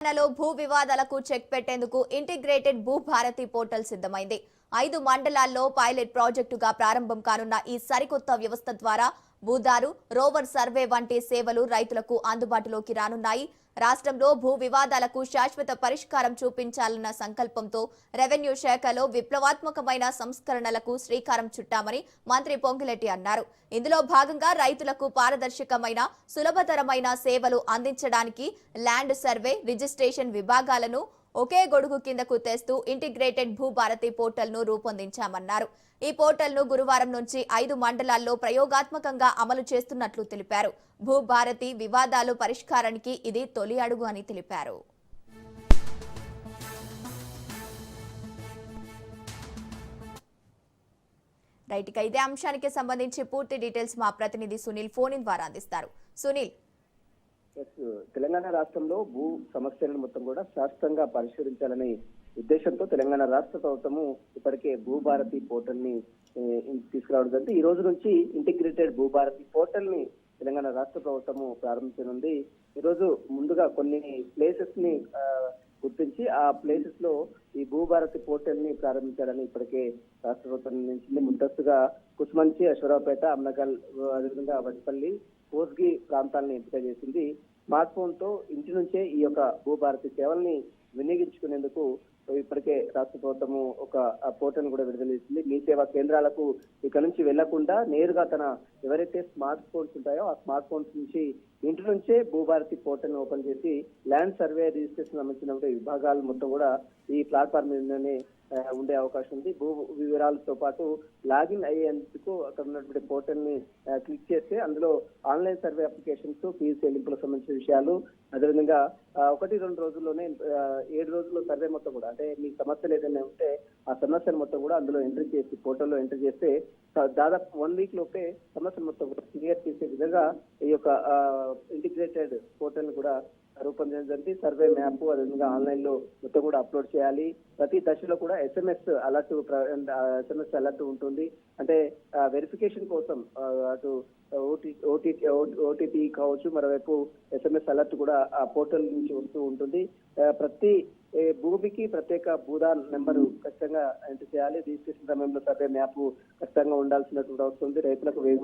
తెలంగాణలో భూ వివాదాలకు చెక్ పెట్టేందుకు ఇంటిగ్రేటెడ్ భూ భారతి పోర్టల్ సిద్ధమైంది. 5 మండలాల్లో పైలట్ ప్రాజెక్టుగా ప్రారంభం కానున్న ఈ సరికొత్త వ్యవస్థ ద్వారా భూదారు, రోవర్ సర్వే వంటి సేవలు రైతులకు అందుబాటులోకి రానున్నాయి. రాష్ట్రంలో భూ వివాదాలకు శాశ్వత పరిష్కారం చూపించాలన్న సంకల్పంతో రెవెన్యూ శాఖలో విప్లవాత్మకమైన సంస్కరణలకు శ్రీకారం చుట్టామని మంత్రి పొంగులేటి అన్నారు. ఇందులో భాగంగా రైతులకు పారదర్శకమైన, సులభతరమైన సేవలు అందించడానికి ల్యాండ్ సర్వే, రిజిస్ట్రేషన్ విభాగాలను ఒకే గొడుగు కిందకు తెస్తూ ఇంటిగ్రేటెడ్ భూ భారతి పోర్టల్ ను రూపొందించామన్నారు. ఈ పోర్టల్ ను గురువారం నుంచి 5 మండలాల్లో ప్రయోగాత్మకంగా అమలు చేస్తున్నట్లు తెలిపారు. భూ భారతి వివాదాలు పరిష్కారానికి ఇది తొలి అడుగు అని తెలిపారు. రైట్, ఇదే అంశానికి సంబంధించి పూర్తి డీటెయిల్స్ మా ప్రతినిధి సునీల్ ఫోన్ ఇన్ ద్వారా అందిస్తారు. సునీల్, తెలంగాణ రాష్ట్రంలో భూ సమస్యలను మొత్తం కూడా శాశ్వతంగా పరిష్కరించాలనే ఉద్దేశంతో తెలంగాణ రాష్ట్ర ప్రభుత్వము ఇప్పటికే భూభారతి పోర్టల్ ని తీసుకురావడం జరిగింది. ఈ రోజు నుంచి ఇంటిగ్రేటెడ్ భూభారతి పోర్టల్ ని తెలంగాణ రాష్ట్ర ప్రభుత్వము ప్రారంభించనుంది. ఈ రోజు ముందుగా కొన్ని ప్లేసెస్ ని గుర్తించి ఆ ప్లేసెస్ లో ఈ భూభారతి పోర్టల్ ని ప్రారంభించాలని ఇప్పటికే రాష్ట్ర ప్రభుత్వం నిర్ణయించింది. ముందస్తుగా కుస్మంచి, అశ్వరావుపేట, అమ్నగల్, అదేవిధంగా వడ్పల్లి, కోస్గి ప్రాంతాలను ఎంపిక చేసింది. స్మార్ట్ ఫోన్ తో ఇంటి నుంచే ఈ యొక్క భూభారతి సేవల్ని వినియోగించుకునేందుకు ఇప్పటికే రాష్ట్ర ప్రభుత్వము ఒక పోర్టల్ కూడా విడుదల చేసింది. మీ సేవా కేంద్రాలకు ఇక్కడ నుంచి వెళ్లకుండా నేరుగా తన ఎవరైతే స్మార్ట్ ఫోన్స్ ఉంటాయో ఆ స్మార్ట్ ఫోన్స్ నుంచి ఇంటి నుంచే భూభారతి పోర్టల్ ఓపెన్ చేసి ల్యాండ్ సర్వే, రిజిస్ట్రేషన్ సంబంధించిన విభాగాలు మొత్తం కూడా ఈ ప్లాట్ఫామ్ మీదనే ఉండే అవకాశం ఉంది. భూ వివరాలతో పాటు లాగిన్ అయ్యేందుకు అక్కడ ఉన్నటువంటి పోర్టల్ ని క్లిక్ చేస్తే అందులో ఆన్లైన్ సర్వే అప్లికేషన్స్, ఫీజు చెల్లింపులకు సంబంధించిన విషయాలు, అదేవిధంగా 1-2 రోజుల్లోనే 7 రోజుల్లో సర్వే మొత్తం కూడా, అంటే మీ సమస్యలు ఏదైనా ఉంటే ఆ సమస్యలు మొత్తం కూడా అందులో ఎంట్రీ చేసి పోర్టల్లో ఎంట్రీ చేస్తే దాదాపు 1 వీక్ లోపే సమస్యలు మొత్తం కూడా క్లియర్ చేసే విధంగా ఈ యొక్క ఇంటిగ్రేటెడ్ పోర్టల్ కూడా రూపొందించడం జరిగింది. సర్వే మ్యాప్ అదేవిధంగా ఆన్లైన్ లో మొత్తం కూడా అప్లోడ్ చేయాలి. ప్రతి దశలో కూడా ఎస్ఎంఎస్ అలర్ట్ ఉంటుంది. అంటే వెరిఫికేషన్ కోసం అటు ఓటీపీ కావచ్చు, మరోవైపు ఎస్ఎంఎస్ అలర్ట్ కూడా ఆ పోర్టల్ నుంచి వస్తూ ఉంటుంది. ప్రతి భూమికి ప్రత్యేక భూదాన్ నెంబరు ఖచ్చితంగా ఎంటర్ చేయాలి. రిజిస్ట్రేషన్ సమయంలో సర్వే మ్యాప్ ఖచ్చితంగా ఉండాల్సినటువంటి అవసరం ఉంది. రైతులకు